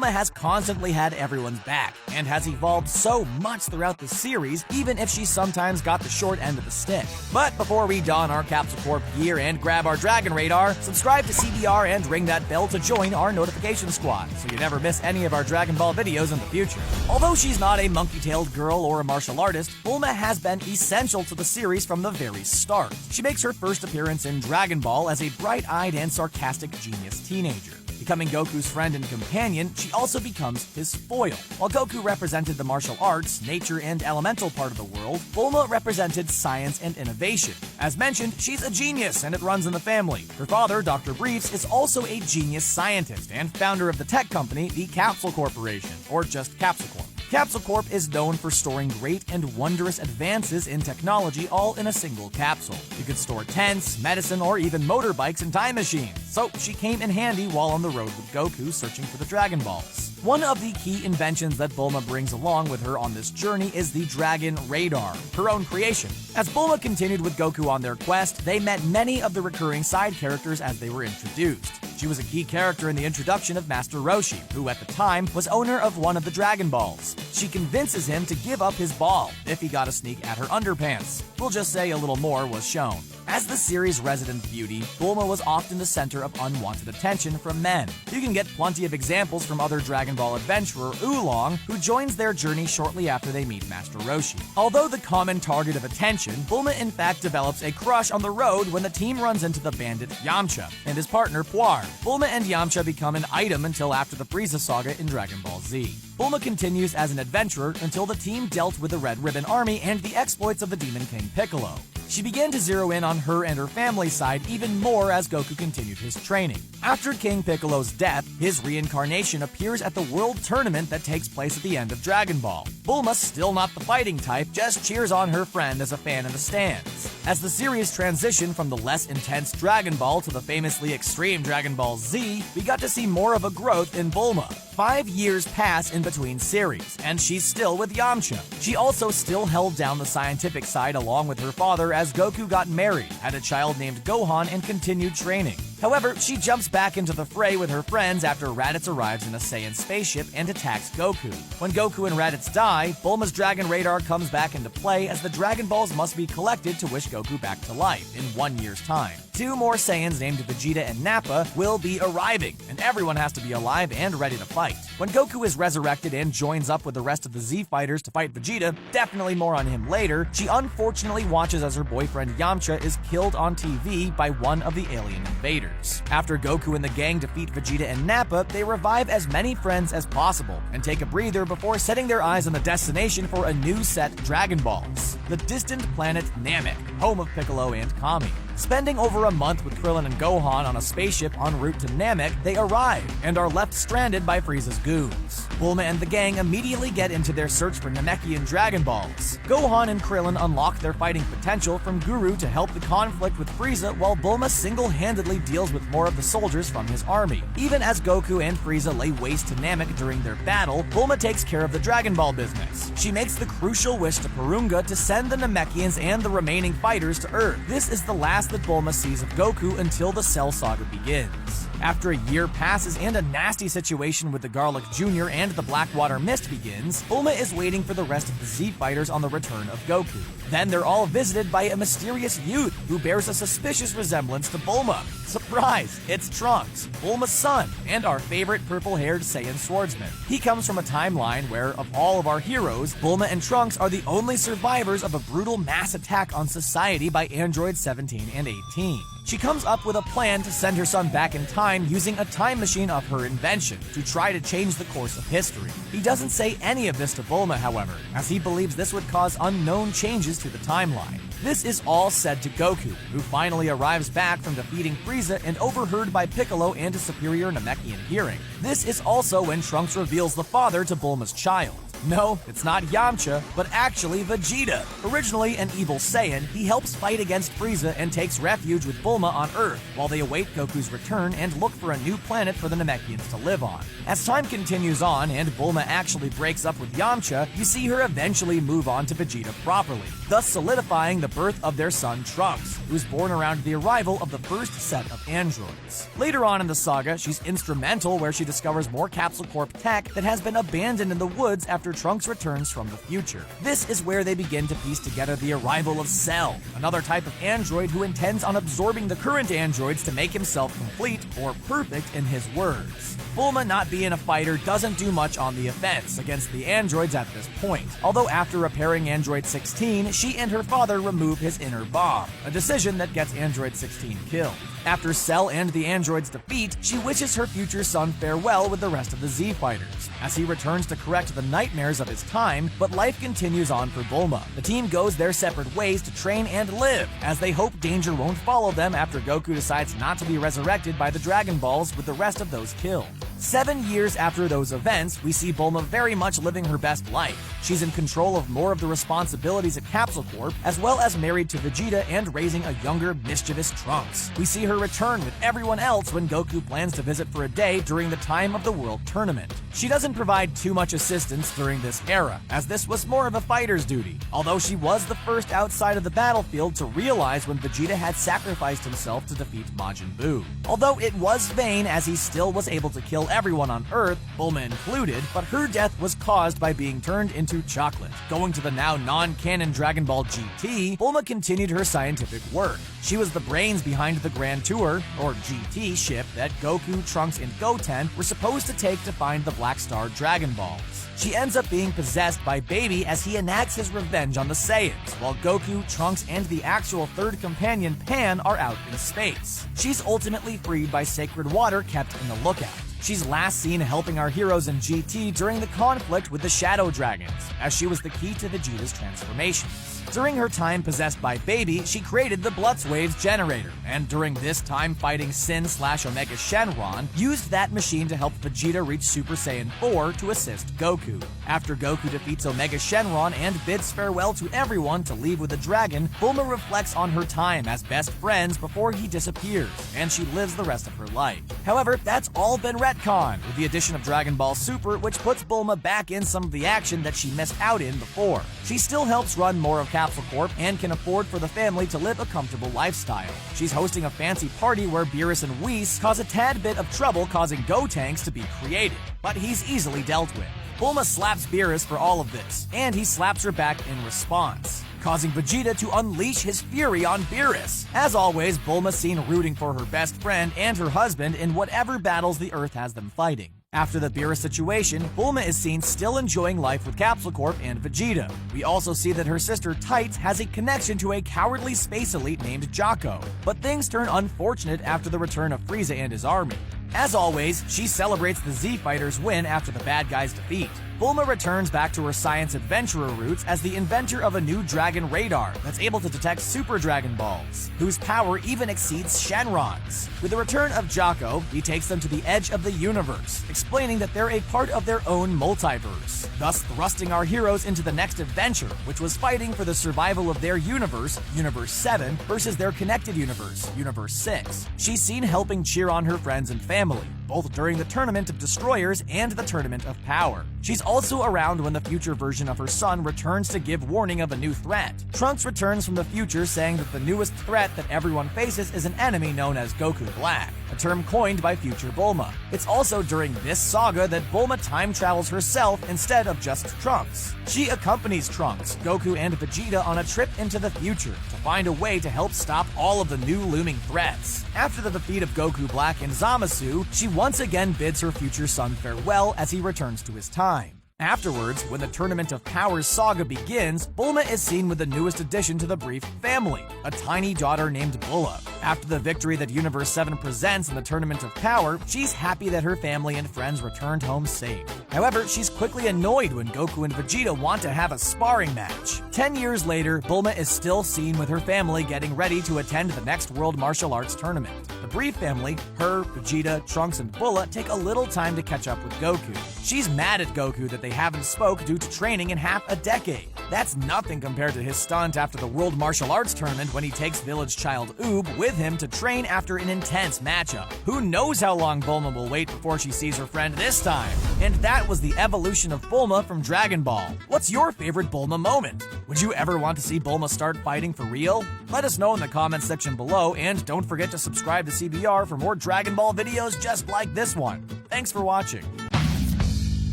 Bulma has constantly had everyone's back, and has evolved so much throughout the series, even if she sometimes got the short end of the stick. But before we don our Capsule Corp gear and grab our Dragon Radar, subscribe to CBR and ring that bell to join our notification squad, so you never miss any of our Dragon Ball videos in the future. Although she's not a monkey-tailed girl or a martial artist, Bulma has been essential to the series from the very start. She makes her first appearance in Dragon Ball as a bright-eyed and sarcastic genius teenager. Becoming Goku's friend and companion, she also becomes his foil. While Goku represented the martial arts, nature, and elemental part of the world, Bulma represented science and innovation. As mentioned, she's a genius and it runs in the family. Her father, Dr. Briefs, is also a genius scientist and founder of the tech company, the Capsule Corporation, or just Capsule Corp. Capsule Corp is known for storing great and wondrous advances in technology all in a single capsule. You could store tents, medicine, or even motorbikes and time machines, so she came in handy while on the road with Goku searching for the Dragon Balls. One of the key inventions that Bulma brings along with her on this journey is the Dragon Radar, her own creation. As Bulma continued with Goku on their quest, they met many of the recurring side characters as they were introduced. She was a key character in the introduction of Master Roshi, who at the time was owner of one of the Dragon Balls. She convinces him to give up his ball if he got a sneak at her underpants. We'll just say a little more was shown. As the series' resident beauty, Bulma was often the center of unwanted attention from men. You can get plenty of examples from other Dragon Ball adventurer Oolong, who joins their journey shortly after they meet Master Roshi. Although the common target of attention, Bulma in fact develops a crush on the road when the team runs into the bandit Yamcha and his partner Puar. Bulma and Yamcha become an item until after the Frieza saga in Dragon Ball Z. Bulma continues as an adventurer until the team dealt with the Red Ribbon Army and the exploits of the Demon King Piccolo. She began to zero in on her and her family's side even more as Goku continued his training. After King Piccolo's death, his reincarnation appears at the World Tournament that takes place at the end of Dragon Ball. Bulma, still not the fighting type, just cheers on her friend as a fan in the stands. As the series transitioned from the less intense Dragon Ball to the famously extreme Dragon Ball Z, we got to see more of a growth in Bulma. 5 years pass in between series, and she's still with Yamcha. She also still held down the scientific side along with her father as Goku got married, had a child named Gohan, and continued training. However, she jumps back into the fray with her friends after Raditz arrives in a Saiyan spaceship and attacks Goku. When Goku and Raditz die, Bulma's Dragon Radar comes back into play as the Dragon Balls must be collected to wish Goku back to life in 1 year's time. 2 more Saiyans named Vegeta and Nappa will be arriving, and everyone has to be alive and ready to fight. When Goku is resurrected and joins up with the rest of the Z fighters to fight Vegeta, definitely more on him later, she unfortunately watches as her boyfriend Yamcha is killed on TV by one of the alien invaders. After Goku and the gang defeat Vegeta and Nappa, they revive as many friends as possible and take a breather before setting their eyes on the destination for a new set Dragon Balls, the distant planet Namek, home of Piccolo and Kami. Spending over a month with Krillin and Gohan on a spaceship en route to Namek, they arrive and are left stranded by Frieza's goons. Bulma and the gang immediately get into their search for Namekian Dragon Balls. Gohan and Krillin unlock their fighting potential from Guru to help the conflict with Frieza, while Bulma single-handedly deals with more of the soldiers from his army. Even as Goku and Frieza lay waste to Namek during their battle, Bulma takes care of the Dragon Ball business. She makes the crucial wish to Porunga to send the Namekians and the remaining fighters to Earth. This is the last that Bulma sees of Goku until the Cell Saga begins. After a year passes and a nasty situation with the Garlic Jr. and the Blackwater Mist begins, Bulma is waiting for the rest of the Z fighters on the return of Goku. Then they're all visited by a mysterious youth who bears a suspicious resemblance to Bulma. Surprise! It's Trunks, Bulma's son, and our favorite purple-haired Saiyan swordsman. He comes from a timeline where, of all of our heroes, Bulma and Trunks are the only survivors of a brutal mass attack on society by androids 17 and 18. She comes up with a plan to send her son back in time using a time machine of her invention to try to change the course of history. He doesn't say any of this to Bulma, however, as he believes this would cause unknown changes to the timeline. This is all said to Goku, who finally arrives back from defeating Frieza and overheard by Piccolo and a superior Namekian hearing. This is also when Trunks reveals the father to Bulma's child. No, it's not Yamcha, but actually Vegeta. Originally an evil Saiyan, he helps fight against Frieza and takes refuge with Bulma on Earth, while they await Goku's return and look for a new planet for the Namekians to live on. As time continues on and Bulma actually breaks up with Yamcha, you see her eventually move on to Vegeta properly, thus solidifying the birth of their son Trunks, who was born around the arrival of the first set of androids. Later on in the saga, she's instrumental where she discovers more Capsule Corp tech that has been abandoned in the woods after Trunks returns from the future. This is where they begin to piece together the arrival of Cell, another type of android who intends on absorbing the current androids to make himself complete, or perfect in his words. Bulma not being a fighter doesn't do much on the offense against the androids at this point, although after repairing Android 16, she and her father remove his inner bomb, a decision that gets Android 16 killed. After Cell and the androids' defeat, she wishes her future son farewell with the rest of the Z-Fighters, as he returns to correct the nightmares of his time, but life continues on for Bulma. The team goes their separate ways to train and live, as they hope danger won't follow them after Goku decides not to be resurrected by the Dragon Balls with the rest of those killed. 7 years after those events, we see Bulma very much living her best life. She's in control of more of the responsibilities at Capsule Corp, as well as married to Vegeta and raising a younger, mischievous Trunks. We see her return with everyone else when Goku plans to visit for a day during the time of the World Tournament. She doesn't provide too much assistance during this era, as this was more of a fighter's duty, although she was the first outside of the battlefield to realize when Vegeta had sacrificed himself to defeat Majin Buu. Although it was vain, as he still was able to kill everyone on Earth, Bulma included, but her death was caused by being turned into chocolate. Going to the now non-canon Dragon Ball GT, Bulma continued her scientific work. She was the brains behind the Grand Tour, or GT, ship that Goku, Trunks, and Goten were supposed to take to find the Black Star Dragon Balls. She ends up being possessed by Baby as he enacts his revenge on the Saiyans, while Goku, Trunks, and the actual third companion Pan are out in space. She's ultimately freed by sacred water kept in the lookout. She's last seen helping our heroes in GT during the conflict with the Shadow Dragons, as she was the key to Vegeta's transformations. During her time possessed by Baby, she created the Blutzwaves generator, and during this time fighting Sin/Omega Shenron, used that machine to help Vegeta reach Super Saiyan 4 to assist Goku. After Goku defeats Omega Shenron and bids farewell to everyone to leave with the dragon, Bulma reflects on her time as best friends before he disappears, and she lives the rest of her life. However, that's all been retconned, with the addition of Dragon Ball Super, which puts Bulma back in some of the action that she missed out in before. She still helps run more of Capsule Corp and can afford for the family to live a comfortable lifestyle. She's hosting a fancy party where Beerus and Whis cause a tad bit of trouble, causing Gotenks to be created, but he's easily dealt with. Bulma slaps Beerus for all of this, and he slaps her back in response, causing Vegeta to unleash his fury on Beerus. As always, Bulma's seen rooting for her best friend and her husband in whatever battles the Earth has them fighting. After the Beerus situation, Bulma is seen still enjoying life with Capsule Corp and Vegeta. We also see that her sister Tights has a connection to a cowardly space elite named Jocko, but things turn unfortunate after the return of Frieza and his army. As always, she celebrates the Z-Fighters' win after the bad guys' defeat. Bulma returns back to her science adventurer roots as the inventor of a new dragon radar that's able to detect Super Dragon Balls, whose power even exceeds Shenron's. With the return of Jocko, he takes them to the edge of the universe, explaining that they're a part of their own multiverse, thus thrusting our heroes into the next adventure, which was fighting for the survival of their universe, Universe 7, versus their connected universe, Universe 6. She's seen helping cheer on her friends and family, both during the Tournament of Destroyers and the Tournament of Power. She's also around when the future version of her son returns to give warning of a new threat. Trunks returns from the future saying that the newest threat that everyone faces is an enemy known as Goku Black, a term coined by future Bulma. It's also during this saga that Bulma time travels herself instead of just Trunks. She accompanies Trunks, Goku, and Vegeta on a trip into the future to find a way to help stop all of the new looming threats. After the defeat of Goku Black and Zamasu, she once again bids her future son farewell as he returns to his time. Afterwards, when the Tournament of Powers saga begins, Bulma is seen with the newest addition to the Brief family, a tiny daughter named Bulla. After the victory that Universe 7 presents in the Tournament of Power, she's happy that her family and friends returned home safe. However, she's quickly annoyed when Goku and Vegeta want to have a sparring match. 10 years later, Bulma is still seen with her family getting ready to attend the next World Martial Arts Tournament. The Brief family, her, Vegeta, Trunks, and Bulla take a little time to catch up with Goku. She's mad at Goku that they they haven't spoke due to training in half a decade. That's nothing compared to his stunt after the World Martial Arts Tournament when he takes village child Oob with him to train after an intense matchup. Who knows how long Bulma will wait before she sees her friend this time? And that was the evolution of Bulma from Dragon Ball. What's your favorite Bulma moment? Would you ever want to see Bulma start fighting for real? Let us know in the comments section below, and don't forget to subscribe to CBR for more Dragon Ball videos just like this one. Thanks for watching.